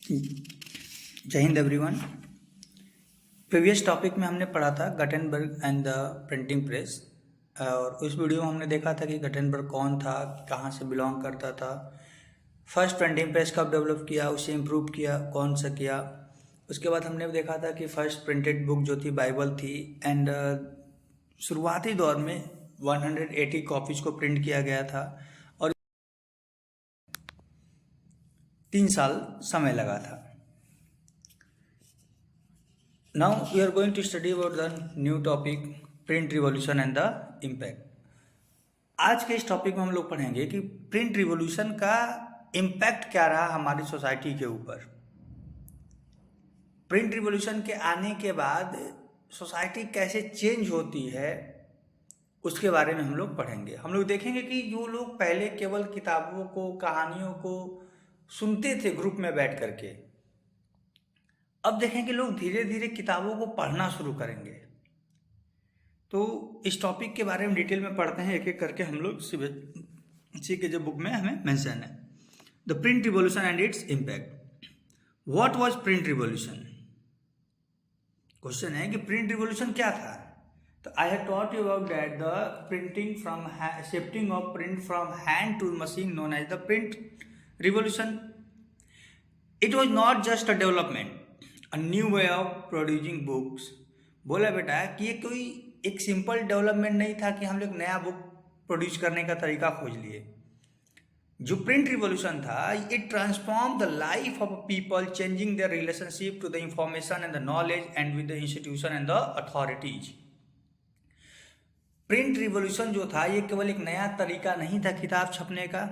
जय Hind everyone. Previous topic में हमने पढ़ा था Gutenberg and the printing press, और उस वीडियो में हमने देखा था कि गटेनबर्ग कौन था, कहाँ से बिलोंग करता था, फर्स्ट प्रिंटिंग प्रेस कब डेवलप किया, उसे इम्प्रूव किया, कौन सा किया। उसके बाद हमने देखा था कि फर्स्ट प्रिंटेड बुक जो थी बाइबल थी, एंड शुरुआती दौर में 180 कॉपीज को प्रिंट किया गया था और 3 साल समय लगा था। Now we are going to study about the new topic print revolution and the impact। आज के इस टॉपिक में हम लोग पढ़ेंगे कि प्रिंट रिवॉल्यूशन का इम्पैक्ट क्या रहा हमारी सोसाइटी के ऊपर। प्रिंट रिवॉल्यूशन के आने के बाद सोसाइटी कैसे चेंज होती है उसके बारे में हम लोग पढ़ेंगे। हम लोग देखेंगे कि जो लोग पहले केवल किताबों को, कहानियों को सुनते थे ग्रुप में बैठ करके, अब देखेंगे लोग धीरे धीरे किताबों को पढ़ना शुरू करेंगे। तो इस टॉपिक के बारे में डिटेल में पढ़ते हैं एक एक करके हम लोग। सीबीएसई के जो बुक में हमें मेंशन है the print revolution and its impact. What was print revolution? Question है कि प्रिंट रिवॉल्यूशन क्या था। तो I have taught you about that the printing from shifting of print from hand to machine known as the print revolution. It was not just a development, a new way of producing books. बोला बेटा कि ये कोई एक simple development नहीं था कि हम लोग नया बुक प्रोड्यूस करने का तरीका खोज लिए। जो प्रिंट रिवॉल्यूशन था, it transform the life of people, changing their relationship to the information and the knowledge and with the institution and the authorities. Print revolution जो था ये केवल एक नया तरीका नहीं था किताब छपने का,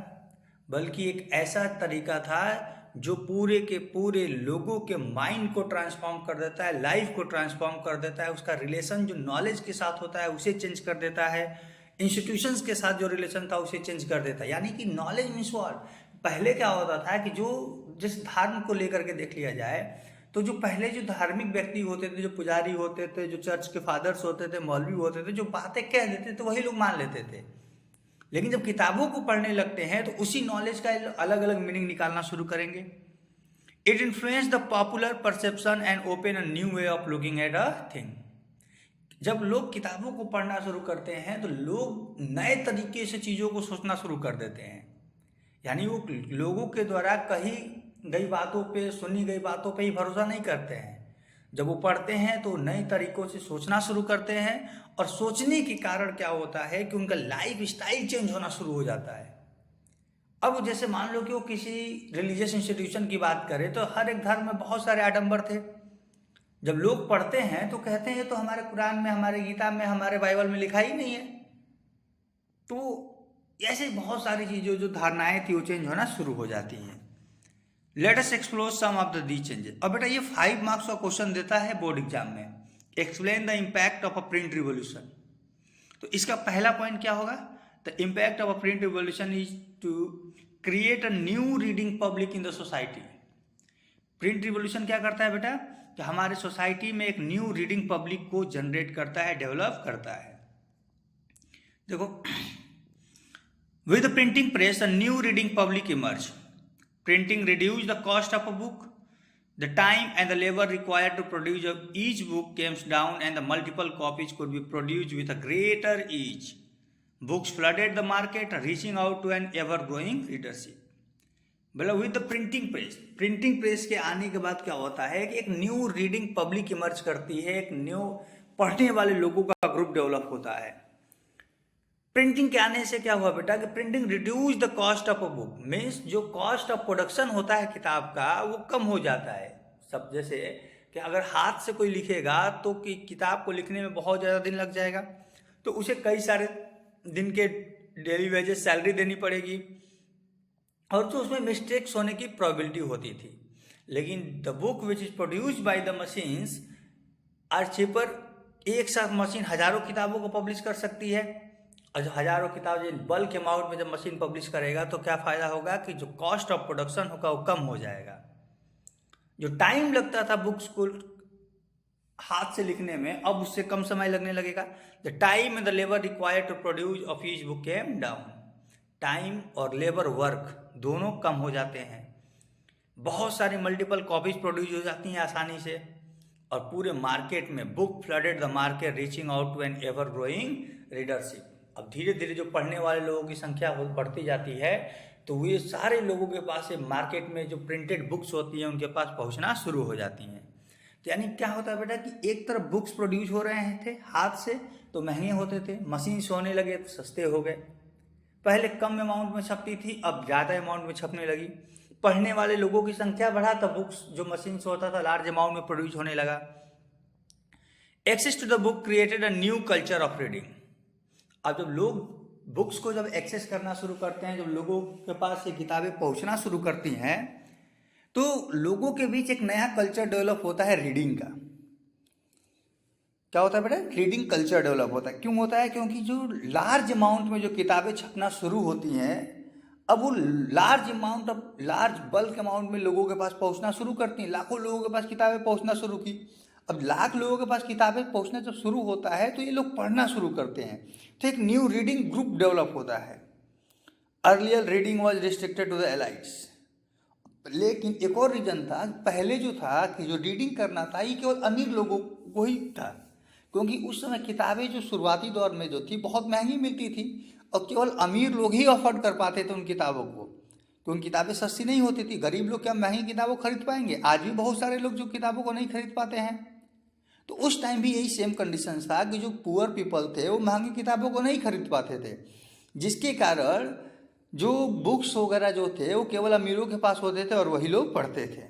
बल्कि एक ऐसा तरीका था जो पूरे के पूरे लोगों के माइंड को ट्रांसफॉर्म कर देता है, लाइफ को ट्रांसफॉर्म कर देता है। उसका रिलेशन जो नॉलेज के साथ होता है उसे चेंज कर देता है, इंस्टीट्यूशंस के साथ जो रिलेशन था उसे चेंज कर देता है। यानी कि नॉलेज मीन्स व्हाट। पहले क्या होता था कि जो जिस धर्म को लेकर के देख लिया जाए तो जो पहले जो धार्मिक व्यक्ति होते थे, जो पुजारी होते थे, जो चर्च के फादर्स होते थे, मौलवी होते थे, जो बातें कह देते थे वही लोग मान लेते थे। लेकिन जब किताबों को पढ़ने लगते हैं तो उसी नॉलेज का अलग अलग मीनिंग निकालना शुरू करेंगे। It influence the popular perception and open a new way of looking at a thing. जब लोग किताबों को पढ़ना शुरू करते हैं तो लोग नए तरीके से चीज़ों को सोचना शुरू कर देते हैं। यानी वो लोगों के द्वारा कही गई बातों पे, सुनी गई बातों पे ही भरोसा नहीं करते हैं। जब वो पढ़ते हैं तो नए तरीकों से सोचना शुरू करते हैं, और सोचने के कारण क्या होता है कि उनका लाइफ स्टाइल चेंज होना शुरू हो जाता है। अब जैसे मान लो कि वो किसी रिलीजियस इंस्टीट्यूशन की बात करें तो हर एक धर्म में बहुत सारे आडंबर थे। जब लोग पढ़ते हैं तो कहते हैं तो हमारे कुरान में, हमारे गीता में, हमारे बाइबल में लिखा ही नहीं है। तो ऐसे बहुत सारी चीज़ें जो धारणाएं थी वो चेंज होना शुरू हो जाती हैं। Let us explore some of the the changes. अब बेटा ये 5 मार्क्स का क्वेश्चन देता है बोर्ड एग्जाम में। Explain the impact of a print revolution. तो इसका पहला पॉइंट क्या होगा? The impact of a print revolution is to create a new reading public in the society. Print revolution क्या करता है बेटा कि हमारे सोसाइटी में एक न्यू रीडिंग पब्लिक को जनरेट करता है, डेवलप करता है। देखो, with printing press a new reading public emerge. Printing reduce the cost of a book, the time and the labor required to produce each book comes down, and the multiple copies could be produced with a greater ease. Books flooded the market, reaching out to an ever-growing readership. मतलब with the printing press के आने के बाद क्या होता है कि एक न्यू रीडिंग पब्लिक इमर्ज करती है, एक न्यू पढ़ने वाले लोगों का ग्रुप डेवलप होता है। प्रिंटिंग के आने से क्या हुआ बेटा कि printing reduce the cost of a book, means जो कॉस्ट ऑफ प्रोडक्शन होता है किताब का वो कम हो जाता है। सब जैसे कि अगर हाथ से कोई लिखेगा तो कि किताब को लिखने में बहुत ज़्यादा दिन लग जाएगा, तो उसे कई सारे दिन के डेली वेजेस सैलरी देनी पड़ेगी, और तो उसमें मिस्टेक्स होने की प्रोबेबिलिटी होती थी। लेकिन the book which is produced by the machines are cheaper. एक साथ मशीन हजारों किताबों को पब्लिश कर सकती है, और हजारों किताबें बल्क अमाउंट में जब मशीन पब्लिश करेगा तो क्या फ़ायदा होगा कि जो कॉस्ट ऑफ प्रोडक्शन होगा वो कम हो जाएगा। जो टाइम लगता था बुक्स को हाथ से लिखने में, अब उससे कम समय लगने लगेगा। The time and the labour required to produce of each book came down. Time और लेबर वर्क दोनों कम हो जाते हैं। बहुत सारी मल्टीपल कॉपीज प्रोड्यूस हो जाती हैं आसानी से, और पूरे मार्केट में book flooded the market reaching out to an ever growing readership. अब धीरे धीरे जो पढ़ने वाले लोगों की संख्या बढ़ती जाती है, तो ये सारे लोगों के पास ये मार्केट में जो प्रिंटेड बुक्स होती हैं उनके पास पहुंचना शुरू हो जाती हैं। तो यानी क्या होता है बेटा कि एक तरफ बुक्स प्रोड्यूस हो रहे थे हाथ से तो महंगे होते थे, मशीन से होने लगे तो सस्ते हो गए। पहले कम अमाउंट में छपती थी, अब ज़्यादा अमाउंट में छपने लगी। पढ़ने वाले लोगों की संख्या बढ़ा तो बुक्स जो मशीन से होता था लार्ज अमाउंट में प्रोड्यूस होने लगा। Access to the book created a new culture of reading. अब जब लोग बुक्स को जब एक्सेस करना शुरू करते हैं, जब लोगों के पास ये किताबें पहुंचना शुरू करती हैं, तो लोगों के बीच एक नया कल्चर डेवलप होता है रीडिंग का। क्या होता है बेटा? रीडिंग कल्चर डेवलप होता है। क्यों होता है? क्योंकि जो लार्ज अमाउंट में जो किताबें छपना शुरू होती हैं, अब वो लार्ज बल्क अमाउंट में लोगों के पास पहुंचना शुरू करती हैं। लाखों लोगों के पास किताबें पहुंचना शुरू की। अब लाख लोगों के पास किताबें पहुंचना जब शुरू होता है तो ये लोग पढ़ना शुरू करते हैं, तो एक न्यू रीडिंग ग्रुप डेवलप होता है। Earlier reading was restricted to the elites. लेकिन एक और रीजन था, पहले जो था कि जो रीडिंग करना था ये केवल अमीर लोगों को ही था, क्योंकि उस समय किताबें जो शुरुआती दौर में जो थी बहुत महंगी मिलती थी और केवल अमीर लोग ही अफोर्ड कर पाते थे उन किताबों को, तो उन किताबें सस्ती नहीं होती थी। गरीब लोग क्या महंगी किताबों खरीद पाएंगे? आज भी बहुत सारे लोग जो किताबों को नहीं खरीद पाते हैं। तो उस टाइम भी यही सेम कंडीशन था कि जो पुअर पीपल थे वो महंगी किताबों को नहीं खरीद पाते थे, जिसके कारण जो बुक्स वगैरह जो थे वो केवल अमीरों के पास होते थे और वही लोग पढ़ते थे।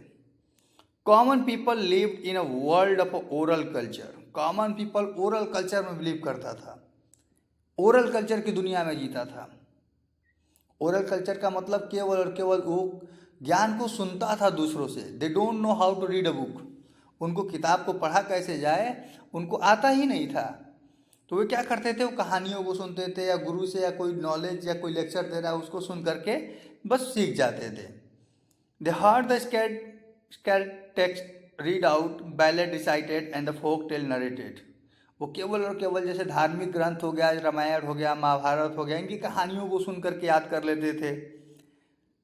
Common people lived in a world of oral culture. Common people oral culture में बिलीव करता था, ओरल कल्चर की दुनिया में जीता था। ओरल कल्चर का मतलब केवल और केवल वो ज्ञान को सुनता था दूसरों से। They don't know how to read a book. उनको किताब को पढ़ा कैसे जाए उनको आता ही नहीं था, तो वे क्या करते थे? वो कहानियों को सुनते थे या गुरु से या कोई नॉलेज या कोई लेक्चर दे रहा है उसको सुन करके बस सीख जाते थे। They heard the sacred text read out, ballad recited and the folk tale narrated. वो केवल और केवल जैसे धार्मिक ग्रंथ हो गया, रामायण हो गया, महाभारत हो गया, इनकी कहानियों को सुन करके याद कर लेते थे।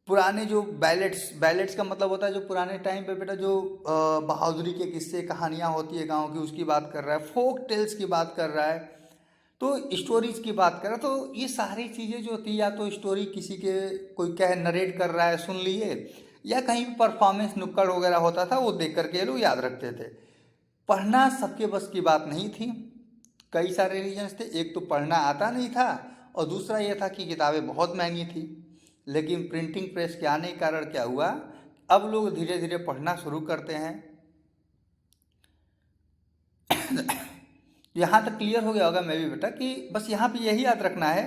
पुराने जो बैलेट्स का मतलब होता है जो पुराने टाइम पे बेटा जो बहादुरी के किस्से कहानियाँ होती है गांव की, उसकी बात कर रहा है। फोक टेल्स की बात कर रहा है, तो स्टोरीज की बात कर रहा है। तो ये सारी चीज़ें जो थी, या तो स्टोरी किसी के कोई कह नरेट कर रहा है सुन लिए, या कहीं परफॉर्मेंस नुक्कड़ वगैरह होता था वो देख करके लोग याद रखते थे। पढ़ना सबके बस की बात नहीं थी। कई सारे रीजन्स थे, एक तो पढ़ना आता नहीं था और दूसरा ये था कि किताबें बहुत महंगी थी। लेकिन प्रिंटिंग प्रेस के आने के कारण क्या हुआ, अब लोग धीरे धीरे पढ़ना शुरू करते हैं। यहाँ तक क्लियर हो गया होगा मैं भी बेटा कि बस यहाँ पे यही याद रखना है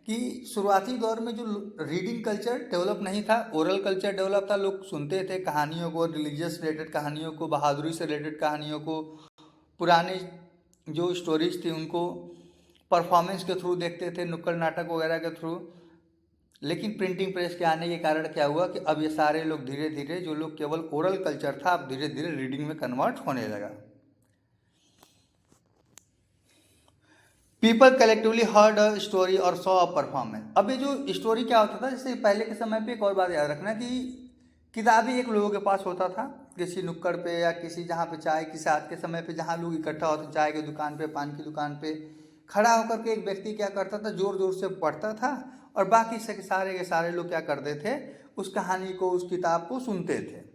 कि शुरुआती दौर में जो रीडिंग कल्चर डेवलप नहीं था, ओरल कल्चर डेवलप था। लोग सुनते थे कहानियों को, रिलीजियस रिलेटेड कहानियों को, बहादुरी से रिलेटेड कहानियों को, पुराने जो स्टोरीज थी उनको परफॉर्मेंस के थ्रू देखते थे, नुक्कड़ नाटक वगैरह के थ्रू। लेकिन प्रिंटिंग प्रेस के आने के कारण क्या हुआ कि अब ये सारे लोग धीरे धीरे, जो लोग केवल ओरल कल्चर था, अब धीरे धीरे रीडिंग में कन्वर्ट होने लगा। People collectively heard a story और सॉ अ परफॉर्मेंस। अब ये जो स्टोरी क्या होता था, जैसे पहले के समय पे एक और बात याद रखना कि किताबें एक लोगों के पास होता था, किसी नुक्कड़ पे या किसी जहाँ पे चाय, किसी आज के समय पे जहाँ लोग इकट्ठा होते, चाय की दुकान पे, पान की दुकान पे खड़ा होकर के एक व्यक्ति क्या करता था, जोर जोर से पढ़ता था और बाकी से सारे के सारे लोग क्या करते थे, उस कहानी को, उस किताब को सुनते थे।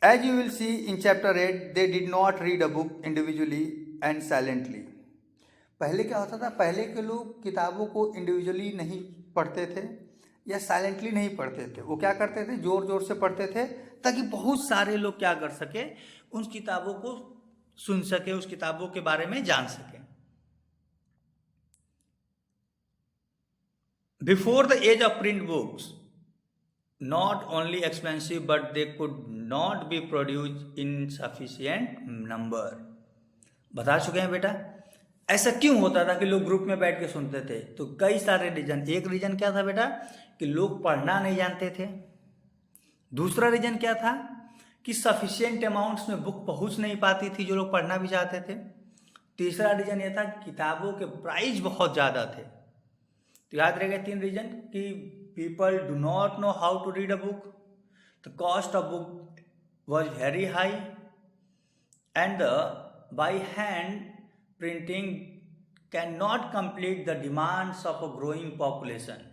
As you will see in chapter 8, they did not read a book individually and silently. पहले क्या होता था, पहले के लोग किताबों को इंडिविजुअली नहीं पढ़ते थे या साइलेंटली नहीं पढ़ते थे। वो क्या करते थे, जोर जोर से पढ़ते थे ताकि बहुत सारे लोग क्या कर सके, उन किताबों को सुन सके, उस किताबों के बारे में जान सके। Before the age of print books, not only expensive but they could not be produced in sufficient number। बता चुके हैं बेटा ऐसा क्यों होता था कि लोग ग्रुप में बैठ के सुनते थे। तो कई सारे रीजन। एक रीजन क्या था बेटा कि लोग पढ़ना नहीं जानते थे। दूसरा रीजन क्या था कि सफिशिएंट अमाउंट्स में बुक पहुंच नहीं पाती थी जो लोग पढ़ना भी चाहते थे। तीसरा रीजन ये था कि किताबों के प्राइस बहुत ज़्यादा थे। तो याद रहेगा 3 रीजन कि people do not know how to read a book. The cost of book was very high, and the by hand printing cannot complete the demands of a growing population.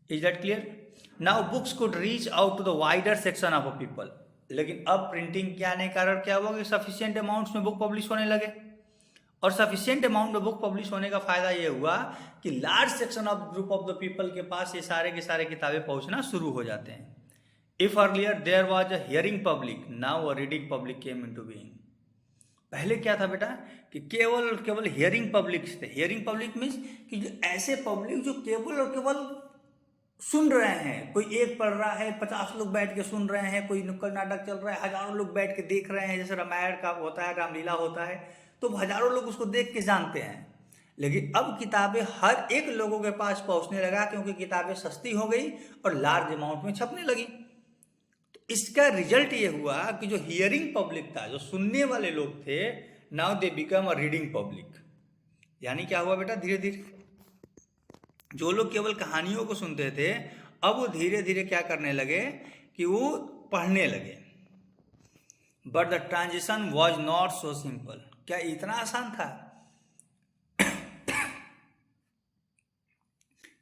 Is that clear? Now books could reach out to the wider section of a people. लेकिन अब printing के आने के कारण क्या हुआ कि sufficient amounts में बुक पब्लिश होने लगे, और सफिशिएंट अमाउंट में बुक पब्लिश होने का फायदा ये हुआ कि large section of group of the people के पास ये सारे के सारे किताबें पहुंचना शुरू हो जाते हैं. If earlier there was a hearing public, now a reading public came into being. पहले क्या था बेटा कि केवल और केवल हियरिंग पब्लिक थे. हियरिंग पब्लिक मीन्स कि जो ऐसे पब्लिक जो केवल और केवल सुन रहे हैं. कोई एक पढ़ रहा है, 50 लोग बैठ के सुन रहे हैं, कोई नुक्कड़ नाटक चल रहा है, हजारों लोग बैठ के देख रहे हैं, जैसे रामायण का होता है, रामलीला होता है, तो हजारों लोग उसको देख के जानते हैं. लेकिन अब किताबें हर एक लोगों के पास पहुंचने लगा, क्योंकि किताबें सस्ती हो गई और लार्ज अमाउंट में छपने लगी. तो इसका रिजल्ट ये हुआ कि जो हियरिंग पब्लिक था, जो सुनने वाले लोग थे, now they become a reading public. यानी क्या हुआ बेटा, धीरे धीरे जो लोग केवल कहानियों को सुनते थे, अब वो धीरे धीरे क्या करने लगे कि वो पढ़ने लगे. But the transition was not so simple. क्या इतना आसान था?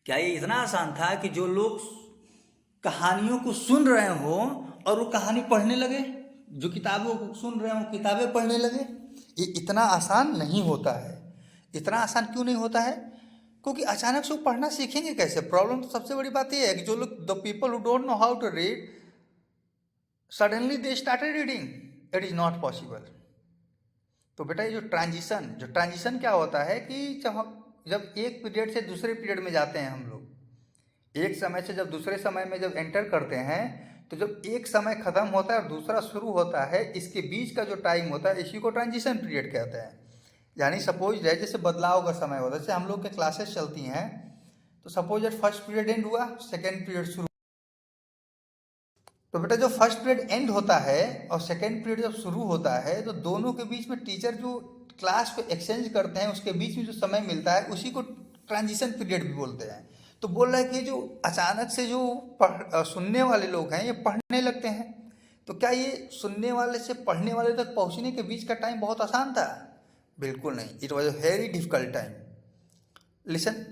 क्या ये इतना आसान था कि जो लोग कहानियों को सुन रहे हो और वो कहानी पढ़ने लगे, जो किताबों को सुन रहे हो किताबें पढ़ने लगे? ये इतना आसान नहीं होता है. इतना आसान क्यों नहीं होता है? क्योंकि अचानक से वो पढ़ना सीखेंगे कैसे? प्रॉब्लम तो सबसे बड़ी बात ये है कि जो लोग, the people who don't know how to read, suddenly they started reading. It is not possible. तो बेटा ये जो ट्रांजिशन क्या होता है कि जब एक पीरियड से दूसरे पीरियड में जाते हैं हम लोग, एक समय से जब दूसरे समय में जब एंटर करते हैं, तो जब एक समय खत्म होता है और दूसरा शुरू होता है, इसके बीच का जो टाइम होता है इसी को ट्रांजिशन पीरियड कहते हैं. यानी सपोज है जैसे बदलाव का समय होता है, जैसे हम लोग के क्लासेस चलती हैं, तो suppose that first period and हुआ, सेकेंड पीरियड शुरू. तो बेटा जो फर्स्ट पीरियड एंड होता है और सेकेंड पीरियड जब शुरू होता है, तो दोनों के बीच में टीचर जो क्लास को एक्सचेंज करते हैं, उसके बीच में जो समय मिलता है उसी को ट्रांजिशन पीरियड भी बोलते हैं. तो बोल रहा है कि जो अचानक से जो सुनने वाले लोग हैं ये पढ़ने लगते हैं. तो क्या ये सुनने वाले से पढ़ने वाले तक पहुंचने के बीच का टाइम बहुत आसान था? बिल्कुल नहीं. It was a very difficult time. Listen,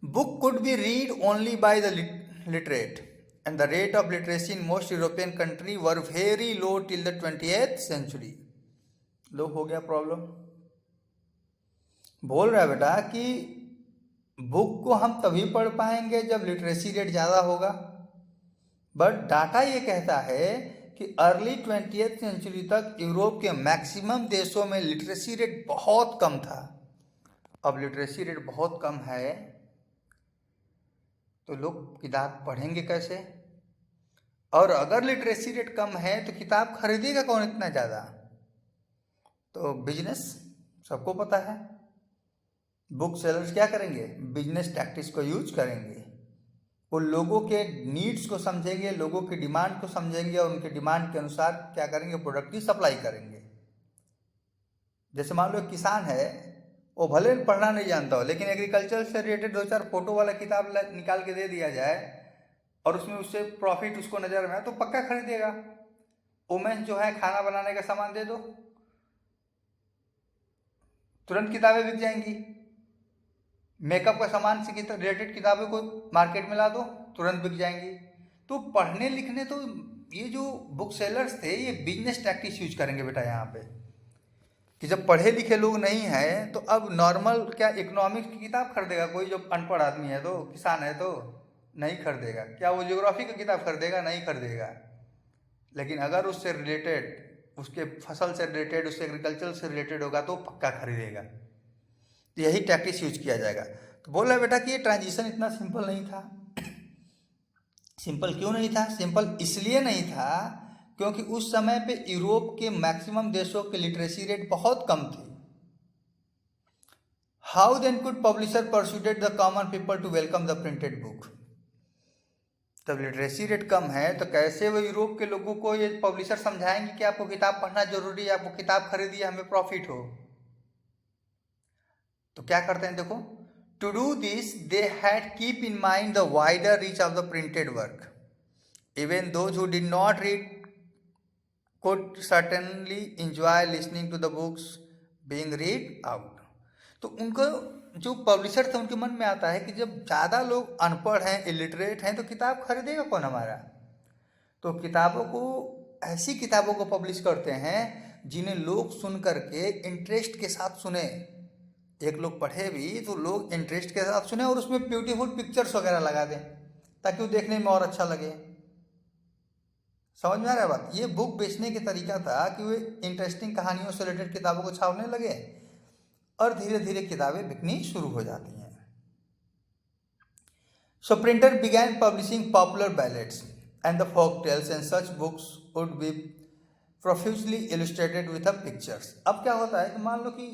book could be read only by the literate, and the rate of literacy in most European country were very low till the 20th century. लो हो गया problem. बोल रहा है बेटा कि book को हम तभी पढ़ पाएंगे जब लिटरेसी रेट ज़्यादा होगा, बट डाटा ये कहता है कि अर्ली 20th सेंचुरी तक यूरोप के मैक्सिमम देशों में लिटरेसी रेट बहुत कम था. अब लिटरेसी रेट बहुत कम है तो लोग किताब पढ़ेंगे कैसे? और अगर लिटरेसी रेट कम है तो किताब खरीदेगा कौन इतना ज़्यादा? तो बिजनेस, सबको पता है, बुक सेलर्स क्या करेंगे? बिजनेस टैक्टिक्स को यूज करेंगे. वो लोगों के नीड्स को समझेंगे, लोगों की डिमांड को समझेंगे और उनके डिमांड के अनुसार क्या करेंगे? प्रोडक्ट की सप्लाई करेंगे. जैसे मान लो किसान है, वो भले पढ़ना नहीं जानता हो, लेकिन एग्रीकल्चर से रिलेटेड 2-4 फोटो वाला किताब निकाल के दे दिया जाए और उसमें उससे प्रॉफिट उसको नजर में आए तो पक्का खरीदेगा. वुमेन जो है, खाना बनाने का सामान दे दो, तुरंत किताबें बिक जाएंगी. मेकअप का सामान से रिलेटेड किताबें को मार्केट में ला दो, तुरंत बिक जाएंगी. तो पढ़ने लिखने, तो ये जो बुक सेलर्स थे ये बिजनेस टैक्टिक्स यूज करेंगे बेटा यहाँ पे, कि जब पढ़े लिखे लोग नहीं हैं तो अब नॉर्मल क्या इकोनॉमिक्स की किताब खरीदेगा कोई? जो अनपढ़ आदमी है, तो किसान है, तो नहीं खरीदेगा. क्या वो ज्योग्राफी की किताब खरीदेगा? नहीं खरीदेगा. लेकिन अगर उससे रिलेटेड, उसके फसल से रिलेटेड, उससे एग्रीकल्चर से रिलेटेड होगा तो पक्का खरीदेगा. तो यही टैक्टिक्स यूज किया जाएगा. तो बोल रहा है बेटा कि ये ट्रांजिशन इतना सिंपल नहीं था. सिंपल क्यों नहीं था? सिंपल इसलिए नहीं था क्योंकि उस समय पे यूरोप के मैक्सिमम देशों के लिटरेसी रेट बहुत कम थी. How then could publisher persuaded the common people to welcome the printed book? जब लिटरेसी रेट कम है तो कैसे वो यूरोप के लोगों को ये पब्लिशर समझाएंगे कि आपको किताब पढ़ना जरूरी है, आपको किताब खरीदिए, हमें प्रॉफिट हो? तो क्या करते हैं देखो, To do this, they had keep in mind the wider reach of the printed work. Even those who did not read could certainly enjoy listening to the books being read out. तो उनको जो publisher थे उनके मन में आता है कि जब ज़्यादा लोग अनपढ़ हैं, इलिटरेट हैं, तो किताब खरीदेगा कौन हमारा। तो किताबों को, ऐसी किताबों को पब्लिश करते हैं जिन्हें लोग सुन करके इंटरेस्ट के साथ सुने। एक लोग पढ़े भी तो लोग इंटरेस्ट के साथ सुने और उसमें ब्यूटीफुल पिक्चर्स वगैरह लगा दें ताकि वो देखने में और अच्छा लगे। समझ में आ रहा है बात। ये बुक बेचने के तरीका था कि वे इंटरेस्टिंग कहानियों से रिलेटेड किताबों को छापने लगे और धीरे धीरे किताबें बिकनी शुरू हो जाती हैं। So printer began publishing popular ballads and the folk tales and such books would be profusely illustrated with a pictures. अब क्या होता है कि मान लो कि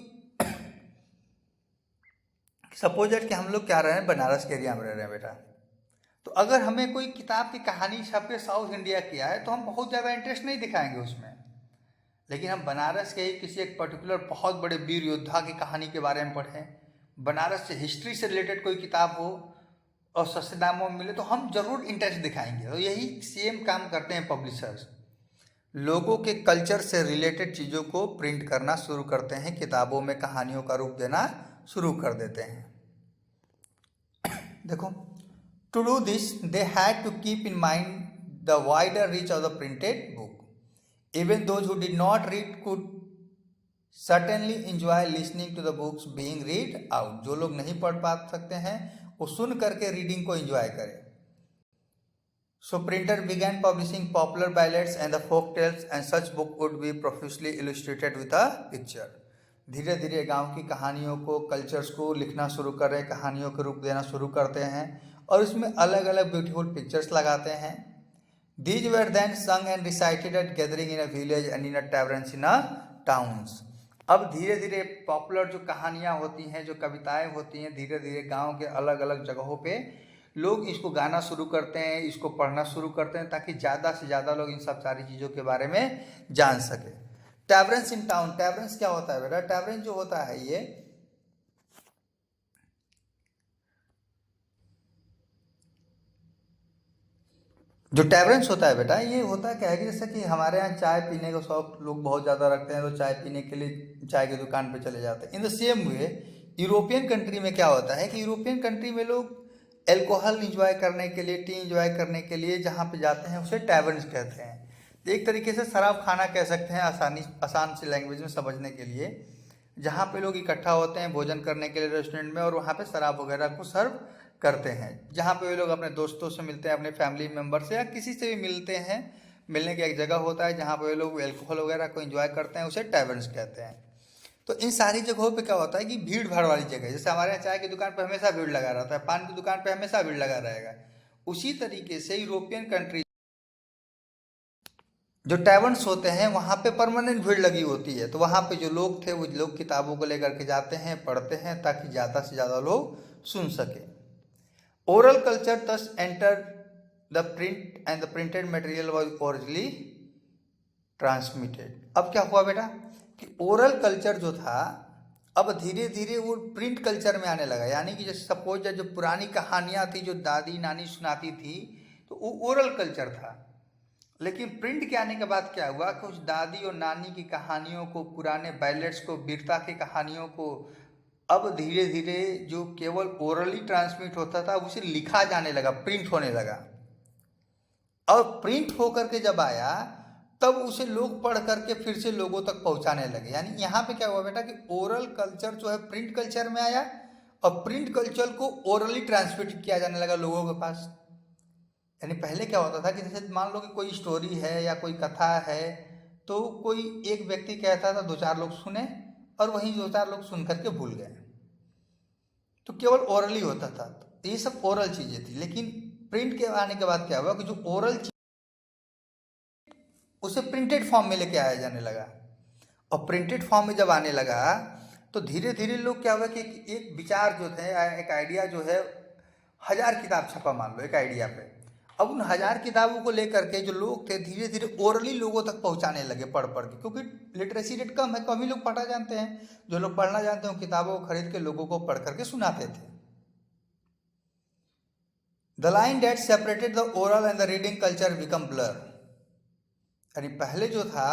सपोज दैट कि हम लोग क्या रहे हैं, बनारस के एरिया में रह रहे हैं बेटा, तो अगर हमें कोई किताब की कहानी छपे साउथ इंडिया की है तो हम बहुत ज़्यादा इंटरेस्ट नहीं दिखाएंगे उसमें। लेकिन हम बनारस के ही किसी एक पर्टिकुलर बहुत बड़े वीर योद्धा की कहानी के बारे में पढ़ें, बनारस से हिस्ट्री से रिलेटेड कोई किताब हो और सस्ते दामों में मिले तो हम जरूर इंटरेस्ट दिखाएंगे। और यही सेम काम करते हैं पब्लिशर्स, लोगों के कल्चर से रिलेटेड चीज़ों को प्रिंट करना शुरू करते हैं, किताबों में कहानियों का रूप देना शुरू कर देते हैं। देखो, to do this they had to keep in mind the wider reach of the printed book. Even those who did not read could certainly enjoy listening to the books being read out. जो लोग नहीं पढ़ पा सकते हैं वो सुन करके reading को एंजॉय करें। So printer began publishing popular ballads and the folk tales and such book would be profusely illustrated with a picture. धीरे धीरे गांव की कहानियों को, कल्चर्स को लिखना शुरू कर रहे, कहानियों के रूप देना शुरू करते हैं और इसमें अलग अलग ब्यूटीफुल पिक्चर्स लगाते हैं। These were then sung and recited at gathering in a village and in a taverns in a towns. अब धीरे धीरे पॉपुलर जो कहानियाँ होती हैं, जो कविताएं होती हैं, धीरे धीरे गांव के अलग अलग जगहों पे लोग इसको गाना शुरू करते हैं, इसको पढ़ना शुरू करते हैं ताकि ज़्यादा से ज़्यादा लोग इन सब सारी चीज़ों के बारे में जान सके। टैवरन्स इन टाउन, टैवरन्स क्या होता है बेटा? टैवरन जो होता है ये जो टैवरन्स होता है बेटा, ये होता है क्या है कि जैसे कि हमारे यहाँ चाय पीने का शौक लोग बहुत ज़्यादा रखते हैं तो चाय पीने के लिए चाय की दुकान पे चले जाते हैं। In the same way European country में क्या होता है कि यूरोपियन कंट्री में लोग एल्कोहल इंजॉय करने के लिए, टी इंजॉय करने के लिए जहाँ पे जाते हैं उसे टैवर्न्स कहते हैं। तो एक तरीके से शराब खाना कह सकते हैं आसान सी लैंग्वेज में समझने के लिए, जहाँ पे लोग इकट्ठा होते हैं भोजन करने के लिए रेस्टोरेंट में और वहाँ पे शराब वगैरह को सर्व करते हैं, जहाँ पे वे लोग अपने दोस्तों से मिलते हैं, अपने फैमिली मेम्बर से या किसी से भी मिलते हैं। मिलने का एक जगह होता है जहाँ पे वे लोग एल्कोहल वगैरह को इंजॉय करते हैं, उसे टैवर्न्स कहते हैं। तो इन सारी जगहों पे क्या होता है कि भीड़ भाड़ वाली जगह, जैसे हमारे यहाँ चाय की दुकान पर हमेशा भीड़ लगा रहता है, पान की दुकान पर हमेशा भीड़ लगा रहेगा, उसी तरीके से यूरोपियन कंट्री जो टैवर्न्स होते हैं वहाँ पे परमानेंट भीड़ लगी होती है। तो वहाँ पे जो लोग थे वो लोग किताबों को लेकर के जाते हैं, पढ़ते हैं ताकि ज़्यादा से ज़्यादा लोग सुन सके। Oral culture thus enter the print and the printed material was originally transmitted. अब क्या हुआ बेटा कि ओरल कल्चर जो था अब धीरे धीरे वो प्रिंट कल्चर में आने लगा। यानी कि जैसे सपोज जो पुरानी कहानियाँ थी जो दादी नानी सुनाती थी तो वो ओरल कल्चर था, लेकिन प्रिंट के आने के बाद क्या हुआ कि उस दादी और नानी की कहानियों को, पुराने बैलेट्स को, वीरता की कहानियों को अब धीरे धीरे जो केवल ओरली ट्रांसमिट होता था उसे लिखा जाने लगा, प्रिंट होने लगा। और प्रिंट होकर के जब आया तब उसे लोग पढ़ करके फिर से लोगों तक पहुंचाने लगे। यानी यहाँ पे क्या हुआ बेटा कि ओरल कल्चर जो है प्रिंट कल्चर में आया और प्रिंट कल्चर को ओरली ट्रांसमिट किया जाने लगा लोगों के पास। यानी पहले क्या होता था कि जैसे मान लो कि कोई स्टोरी है या कोई कथा है तो कोई एक व्यक्ति कहता था, दो चार लोग सुने और वहीं दो चार लोग सुन करके भूल गए, तो केवल ओरली होता था। तो ये सब ओरल चीज़ें थी। लेकिन प्रिंट के आने के बाद क्या हुआ कि जो ओरल उसे प्रिंटेड फॉर्म में लेके आया जाने लगा। और प्रिंटेड फॉर्म में जब आने लगा तो धीरे धीरे लोग क्या हुआ कि एक विचार जो थे, एक आइडिया जो है, 1000 किताब छपा मान लो एक आइडिया पे। अब उन 1000 किताबों को लेकर के जो लोग थे धीरे धीरे ओरली लोगों तक पहुंचाने लगे पढ़ पढ़ के, क्योंकि लिटरेसी रेट कम है, कम ही लोग पढ़ना जानते हैं। जो लोग पढ़ना जानते हैं किताबों को खरीद के लोगों को पढ़ करके सुनाते थे। The line date separated the oral and the reading culture become blur. यानी पहले जो था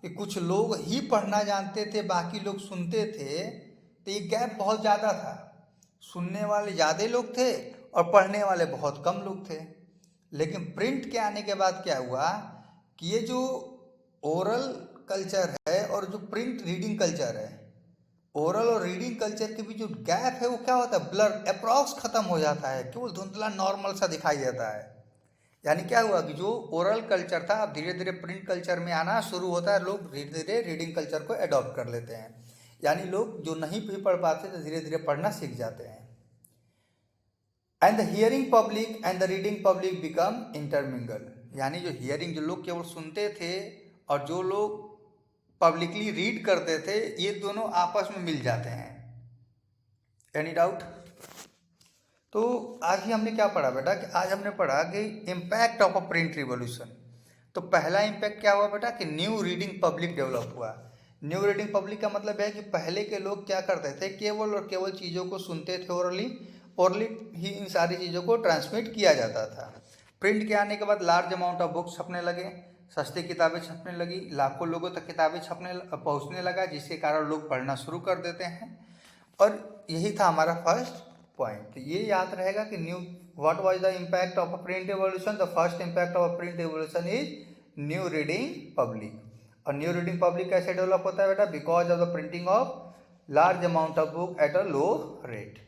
कि कुछ लोग ही पढ़ना जानते थे, बाकी लोग सुनते थे, तो ये गैप बहुत ज़्यादा था। सुनने वाले ज़्यादा लोग थे और पढ़ने वाले बहुत कम लोग थे। लेकिन प्रिंट के आने के बाद क्या हुआ कि ये जो ओरल कल्चर है और जो प्रिंट रीडिंग कल्चर है, ओरल और रीडिंग कल्चर के बीच जो गैप है वो क्या होता है, ब्लर, अप्रॉक्स खत्म हो जाता है, केवल धुंधला नॉर्मल सा दिखाई देता है। यानी क्या हुआ कि जो ओरल कल्चर था अब धीरे धीरे प्रिंट कल्चर में आना शुरू होता है, लोग धीरे धीरे रीडिंग कल्चर को अडॉप्ट कर लेते हैं। यानी लोग जो नहीं भी पढ़ पाते तो धीरे धीरे पढ़ना सीख जाते हैं। And the hearing public and the reading public become intermingle. यानी जो हियरिंग, जो लोग केवल सुनते थे, और जो लोग पब्लिकली रीड करते थे, ये दोनों आपस में मिल जाते हैं। Any doubt? तो आज ही हमने क्या पढ़ा बेटा कि आज हमने पढ़ा कि impact of a print revolution. तो पहला इम्पैक्ट क्या हुआ बेटा कि न्यू रीडिंग पब्लिक डेवलप हुआ। न्यू रीडिंग पब्लिक का मतलब है कि पहले के लोग क्या करते थे, केवल और केवल चीज़ों को सुनते थे, ओरली ही इन सारी चीज़ों को ट्रांसमिट किया जाता था। प्रिंट के आने के बाद लार्ज अमाउंट ऑफ बुक्स छपने लगे, सस्ती किताबें छपने लगी, लाखों लोगों तक किताबें पहुंचने लगा, जिसके कारण लोग पढ़ना शुरू कर देते हैं। और यही था हमारा फर्स्ट पॉइंट। तो ये याद रहेगा कि what was the impact of a print revolution. The first impact of a print revolution is new reading public. और न्यू रीडिंग पब्लिक कैसे डेवलप होता है बेटा, because of the printing of large amount of book at a low rate.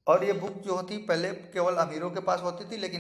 और ये book जो होती पहले केवल अमीरों के पास होती थी, लेकिन